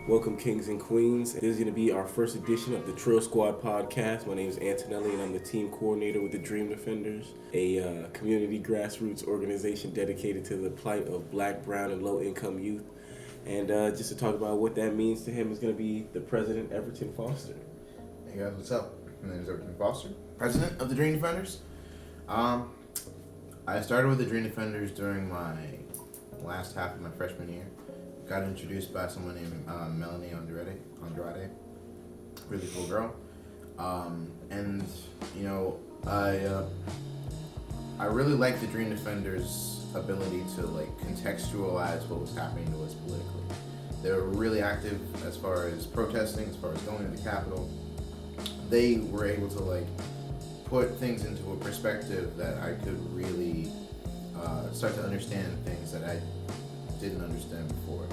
Welcome, kings and queens. This is going to be our first edition of the Trill Squad Podcast. My name is Antonelli, and I'm the team coordinator with the Dream Defenders, a community grassroots organization dedicated to the plight of black, brown, and low-income youth. And just to talk about what that means to him is going to be the president, Everton Foster. Hey guys, what's up? My name is Everton Foster, president of the Dream Defenders. I started with the Dream Defenders during my last half of my freshman year. Got introduced by someone named Melanie Andrade, really cool girl. And you know, I really liked the Dream Defenders' ability to like contextualize what was happening to us politically. They were really active as far as protesting, as far as going to the Capitol. They were able to like put things into a perspective that I could really start to understand things that I didn't understand before.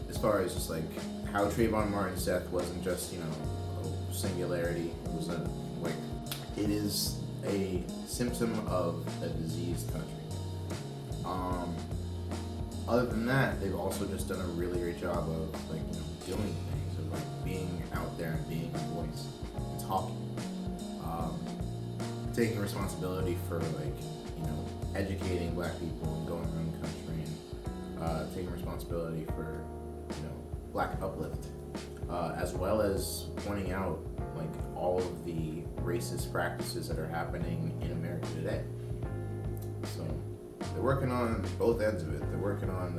As far as just like how Trayvon Martin's death wasn't just, you know, a singularity. It was it is a symptom of a diseased country. Other than that, they've also just done a really great job of like, you know, doing things, of like being out there and being a voice and talking. Taking responsibility for like, you know, educating black people and going around the country and taking responsibility for, you know, black uplift, as well as pointing out like all of the racist practices that are happening in America today. So they're working on both ends of it. They're working on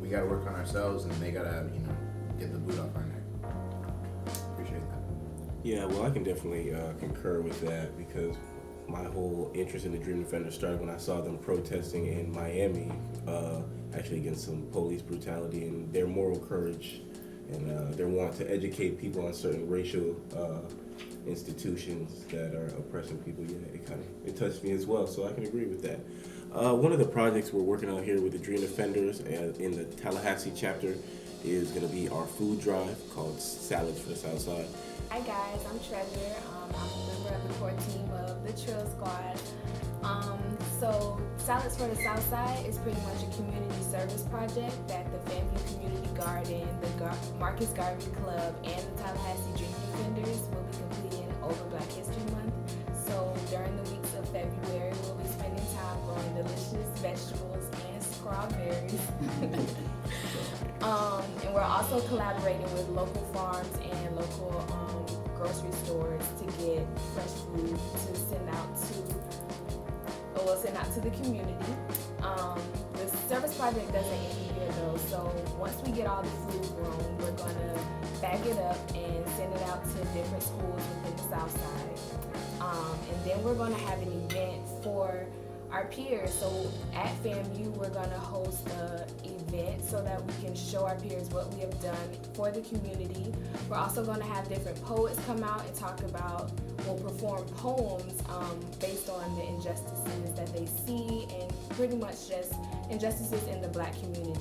we gotta work on ourselves, and they gotta, you know, get the boot off our neck. Appreciate that. Yeah, well, I can definitely concur with that because my whole interest in the Dream Defenders started when I saw them protesting in Miami, actually against some police brutality, and their moral courage and their want to educate people on certain racial institutions that are oppressing people. Yeah, it touched me as well, so I can agree with that. One of the projects we're working on here with the Dream Defenders in the Tallahassee chapter is going to be our food drive called Salads for the Southside. Hi guys, I'm Treasure. I'm a member of the core team of the Trill Squad. So Salads for the Southside is pretty much a community service project that the Fairview Community Garden, the Marcus Garvey Club, and the Tallahassee Dream Defenders will be completing over Black History Month. So during the weeks of February, we'll be spending time growing delicious vegetables and strawberries. And we're also collaborating with local farms and local grocery stores to get fresh food to send out to the community. The service project doesn't end here though, so once we get all the food grown, we're gonna bag it up and send it out to different schools within the Southside. And then we're gonna have an event for our peers. So at FAMU, we're going to host an event so that we can show our peers what we have done for the community. We're also going to have different poets come out and talk about, perform poems based on the injustices that they see and pretty much just injustices in the black community.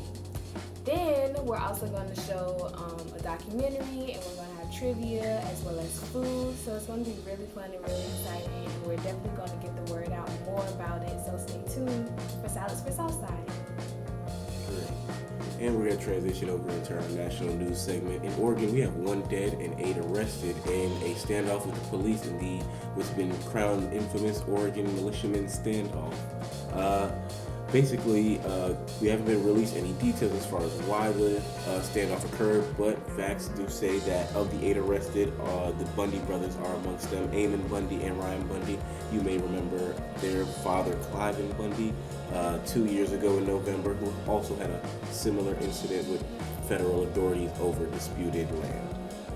Then we're also going to show a documentary, and we're going to have trivia as well as food. So it's going to be really fun and really exciting. And we're definitely going to get the word out more about it. So stay tuned for Salads for Southside. Great. And we're going to transition over into our national news segment. In Oregon, we have 1 dead and 8 arrested in a standoff with the police in the what's been crowned infamous Oregon militiamen standoff. Basically, we haven't been released any details as far as why the standoff occurred, but facts do say that of the 8 arrested, the Bundy brothers are amongst them, Eamon Bundy and Ryan Bundy. You may remember their father, Cliven Bundy, 2 years ago in November, who also had a similar incident with federal authorities over disputed land.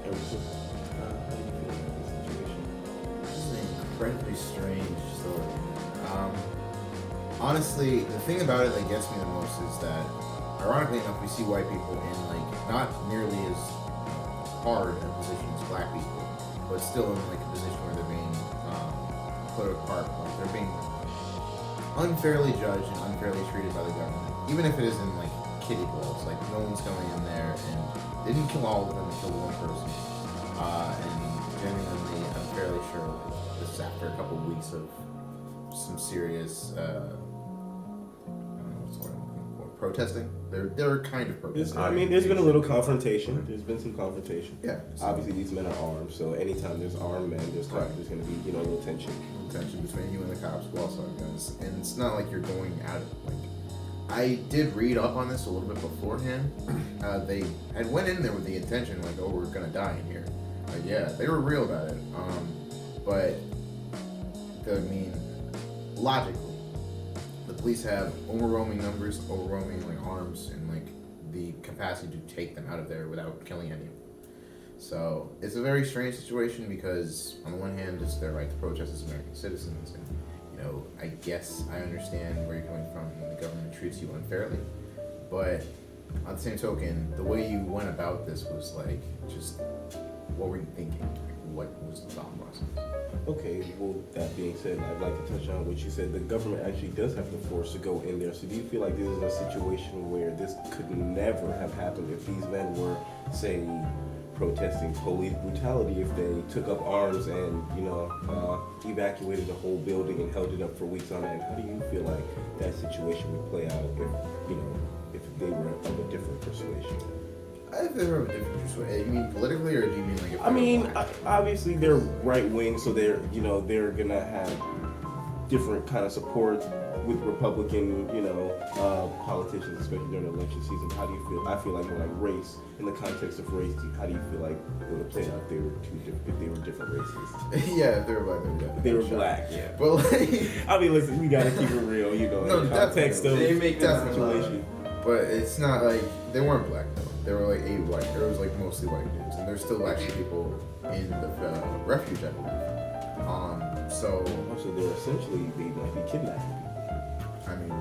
How do you feel about this situation? This is an incredibly strange story. Honestly, the thing about it that gets me the most is that, ironically enough, we see white people in like not nearly as hard a position as black people, but still in like a position where they're being put apart, like they're being unfairly judged and unfairly treated by the government, even if it is in like kiddie gloves. Like no one's going in there, and they didn't kill all of them, they killed one person. And genuinely, I'm fairly sure this is after a couple of weeks of some serious protesting. They're kind of protesting. There's been a little confrontation. There's been some confrontation. Yeah. So Obviously, these men are armed, so anytime there's armed men, there's going to be, a little tension. Tension between you and the cops who also have guns. And it's not like you're going out of, like, I did read up on this a little bit beforehand. They had went in there with the intention, like, oh, we're going to die in here. Yeah, they were real about it. But, logically, the police have overwhelming numbers, overwhelming, like, arms, and, like, the capacity to take them out of there without killing anyone. So it's a very strange situation because on the one hand, it's their right to protest as American citizens, and I guess I understand where you're coming from when the government treats you unfairly, but on the same token, the way you went about this was like, just what were you thinking? What was the thought process? Okay, well, that being said, I'd like to touch on what you said. The government actually does have the force to go in there. So do you feel like this is a situation where this could never have happened if these men were, say, protesting police brutality, if they took up arms and, evacuated the whole building and held it up for weeks on end? How do you feel like that situation would play out if they were of a different persuasion? I think they were of a different persuasion. You mean politically, or do you mean like if Obviously they're right wing, so they're gonna have different kind of support with Republican, politicians, especially during the election season. How do you feel? I feel like race, in the context of race, how do you feel like it would play out if they were different races? Yeah, if they were black, they were definitely. They were black, yeah. But like, listen, we gotta keep it real, No, in the context of they make the definitely. situation. But it's not like they weren't black though. They were like white. There was like mostly white dudes, and there's still actually people in the refuge, I believe. So they're essentially they might be kidnapping people. I mean,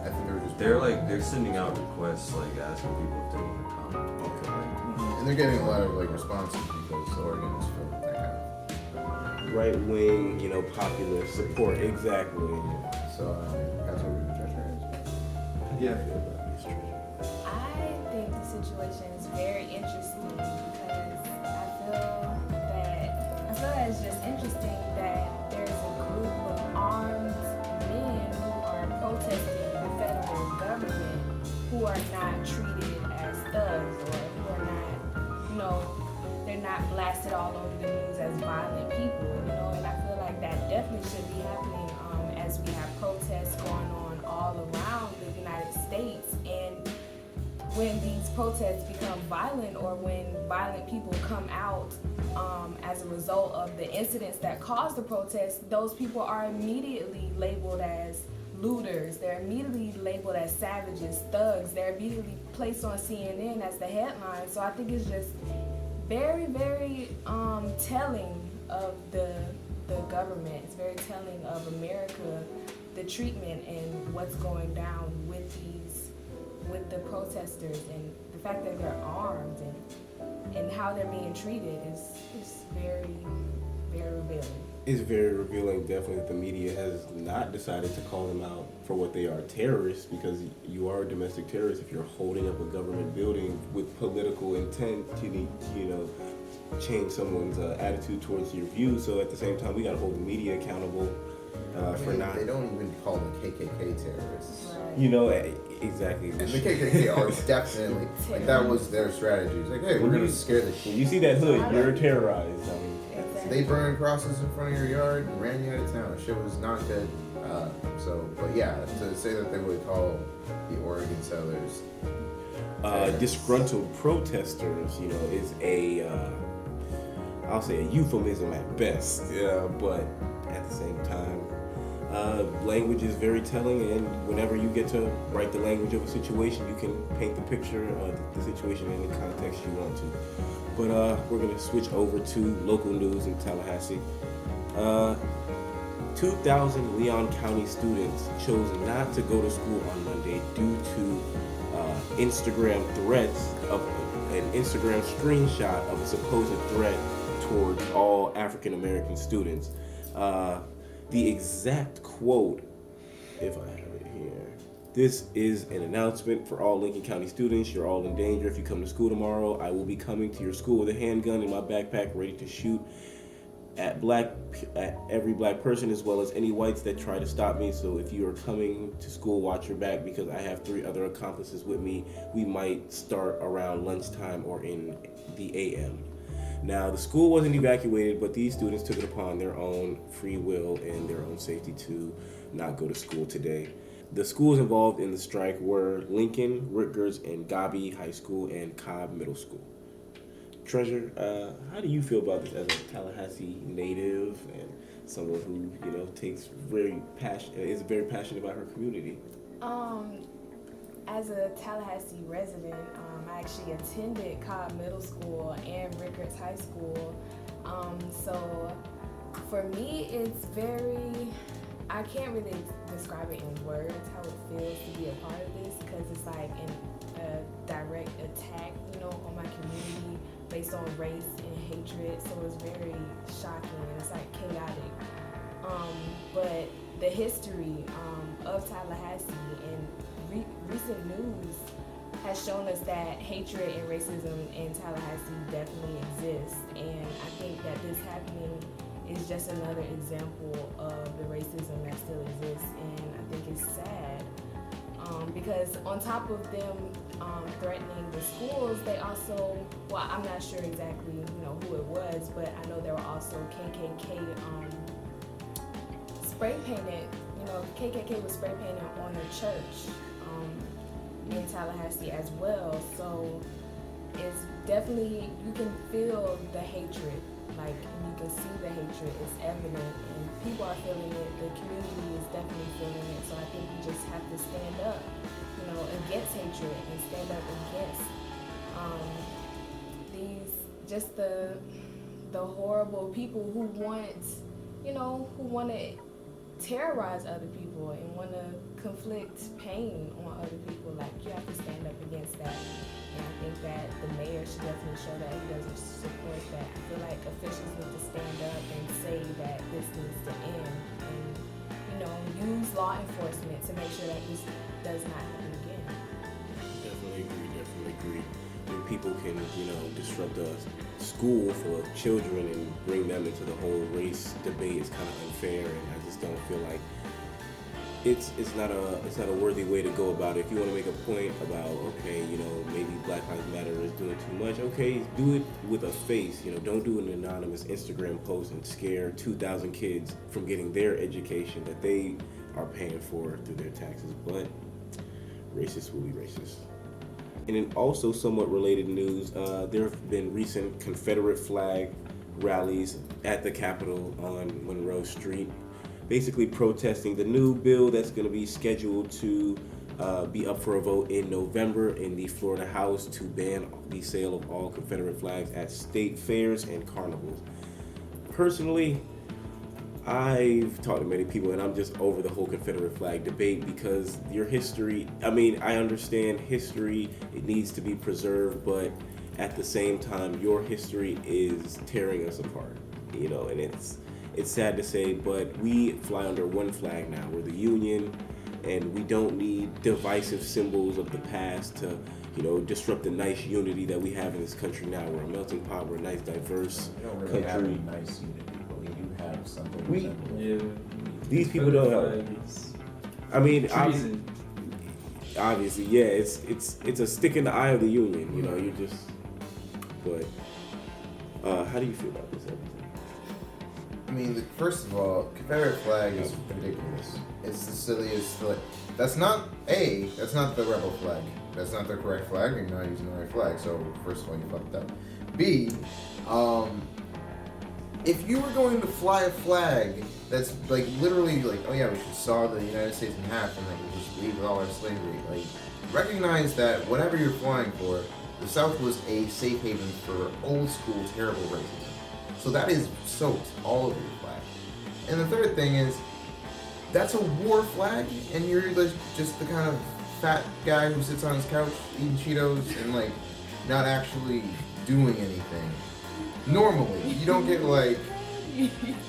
I think they're sending out requests, like asking people if they want to come. Okay. And they're getting a lot of like responses because Oregon is full of that kind of right wing, popular support, exactly. So that's what we're trying to Yeah. I think the situation is very interesting because I feel that it's just interesting that there's a group of armed men who are protesting the federal government who are not treated as thugs or who are not, they're not blasted all over the news as violent people, and I feel like that definitely should be happening as we have protests going on all around the United States. And when these protests become violent or when violent people come out as a result of the incidents that caused the protest, those people are immediately labeled as looters. They're immediately labeled as savages, thugs. They're immediately placed on CNN as the headline. So I think it's just very, very telling of the government. It's very telling of America, the treatment and what's going down with the protesters, and the fact that they're armed and how they're being treated is very, very revealing. It's very revealing, definitely, that the media has not decided to call them out for what they are, terrorists, because you are a domestic terrorist if you're holding up a government building with political intent to, change someone's attitude towards your views. So at the same time, we got to hold the media accountable for not. They don't even call them KKK terrorists. Right. Exactly. And the KKK are definitely, like, that was their strategy. It's like, hey, we're going to scare the shit. When you see that hood, you're terrorized. Exactly. They burned crosses in front of your yard and ran you out of town. Shit was not good. But yeah, to say that they would call the Oregon settlers disgruntled protesters, is I'll say a euphemism at best. Yeah, but at the same time, language is very telling, and whenever you get to write the language of a situation, you can paint the picture of the situation in the context you want to. But we're going to switch over to local news in Tallahassee. 2,000 Leon County students chose not to go to school on Monday due to Instagram threats of an Instagram screenshot of a supposed threat towards all African American students. The exact quote, if I have it here, "This is an announcement for all Lincoln County students. You're all in danger if you come to school tomorrow. I will be coming to your school with a handgun in my backpack ready to shoot at every black person, as well as any whites that try to stop me. So if you are coming to school, watch your back, because I have 3 other accomplices with me. We might start around lunchtime or in the AM. Now, the school wasn't evacuated, but these students took it upon their own free will and their own safety to not go to school today. The schools involved in the strike were Lincoln, Rutgers, and Gabi High School and Cobb Middle School. Treasure, how do you feel about this as a Tallahassee native and someone who, is very passionate about her community? As a Tallahassee resident, I actually attended Cobb Middle School and Rutgers High School. So for me, it's I can't really describe it in words how it feels to be a part of this, because it's like a direct attack, on my community based on race and hatred. So it's very shocking and it's like chaotic. But the history of Tallahassee and recent news has shown us that hatred and racism in Tallahassee definitely exists, and I think that this happening is just another example of the racism that still exists, and I think it's sad because on top of them threatening the schools, they also, well, I'm not sure exactly who it was, but I know there were also KKK spray painted, KKK was spray painted on a church in Tallahassee as well. So it's definitely, you can feel the hatred, like you can see the hatred, it's evident, and people are feeling it, the community is definitely feeling it. So I think we just have to stand up, against hatred and stand up against the horrible people who want to terrorize other people and want to conflict pain on other people. Like, you have to stand up against that, and I think that the mayor should definitely show that he doesn't support that. I feel like officials need to stand up and say that this needs to end, and use law enforcement to make sure that this does not happen again. Definitely agree. When people can disrupt a school full of children and bring them into the whole race debate is kind of unfair, and I just don't feel like it's not a worthy way to go about it. If you want to make a point about, okay, maybe Black Lives Matter is doing too much, okay, do it with a face. Don't do an anonymous Instagram post and scare 2,000 kids from getting their education that they are paying for through their taxes. But racist will be racist. And in also somewhat related news, there have been recent Confederate flag rallies at the Capitol on Monroe Street, basically protesting the new bill that's going to be scheduled to be up for a vote in November in the Florida House to ban the sale of all Confederate flags at state fairs and carnivals. Personally, I've talked to many people, and I'm just over the whole Confederate flag debate, because your history, I understand history, it needs to be preserved, but at the same time, your history is tearing us apart, and it's sad to say, but we fly under one flag now. We're the Union, and we don't need divisive symbols of the past to, disrupt the nice unity that we have in this country now. We're a melting pot, we're a nice, diverse We don't really have country. any nice unity, but we do have something. These people don't have. Obviously, yeah, it's a stick in the eye of the Union. You just. But how do you feel about this? First of all, Confederate flag is ridiculous. It's the silliest. That's not the rebel flag. That's not the correct flag. You're not using the right flag. So first of all, you fucked up. B, if you were going to fly a flag that's literally oh yeah, we should saw the United States in half and we'll just leave with all our slavery. Recognize that whatever you're flying for, the South was a safe haven for old school terrible racism. So that is soaked all over your flag. And the third thing is, that's a war flag, and you're just the kind of fat guy who sits on his couch eating Cheetos and not actually doing anything. Normally, you don't get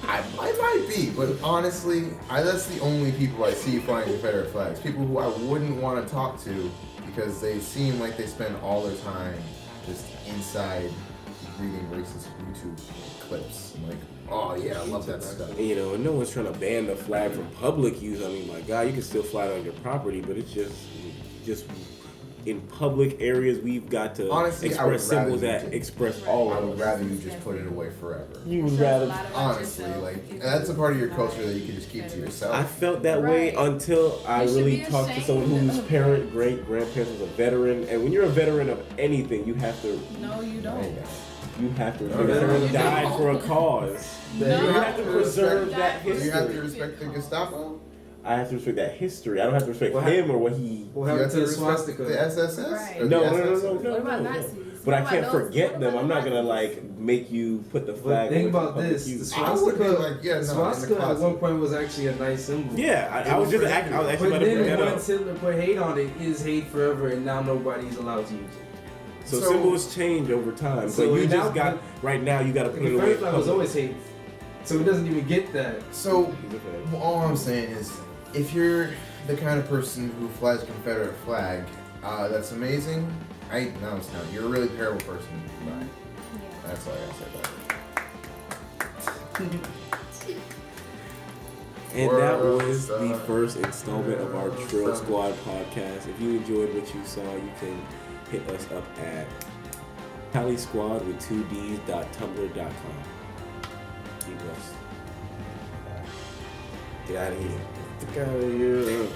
I might be, but honestly, that's the only people I see flying Confederate flags. People who I wouldn't want to talk to because they seem like they spend all their time just inside reading racist YouTube clips. I'm like, oh yeah, I love that stuff. And, you know, and no one's trying to ban the flag from public use. I mean, my God, you can still fly it on your property, but it's just in public areas we've got to Honestly, express symbols that express all I of would us. rather you just put it away forever. You would Shows a rather. lot about Honestly, yourself like if you that's a part of your like, culture that you can just keep to yourself. I felt that way Right. until I You should really be talked to someone ashamed whose of parent, great grandparents was a veteran. And when you're a veteran of anything, you have to No, you don't. You have to No, respect no, someone you died don't. for a cause. No. You have to preserve that Do you have to history. respect the Gestapo? I have to respect that history. I don't have to respect What him or what he. What Do you happened have to to the respect swastika? the SSS? Right. Or No, the no, SS? no. What about no. Nazis? But I What can't about those- forget what them. about I'm not gonna Nazis? like make you put the flag. But think away from about public this: use. the I would swastika, be like, yeah, no, in the swastika at closet. one point was actually a nice symbol. Yeah, I was was just for I was actually But about to bring then that up. once Hitler put hate on it, is hate forever, and now nobody's allowed to use it. So So- symbols change over time. So but you now- just got right now. You got to The put it away. Confederate flag was public. always hate, so it doesn't even get that. So He's a fan. all I'm saying is, if you're the kind of person who flies a Confederate flag, that's amazing. No, it's not. You're a really terrible person. Right. Yeah. That's all I gotta say about it. And that World was the Star. first installment of our World Trill Star. Squad podcast. If you enjoyed what you saw, you can hit us up at TallySquad with 2ds.tumblr.com. Be blessed. Get out of here. Get out of here.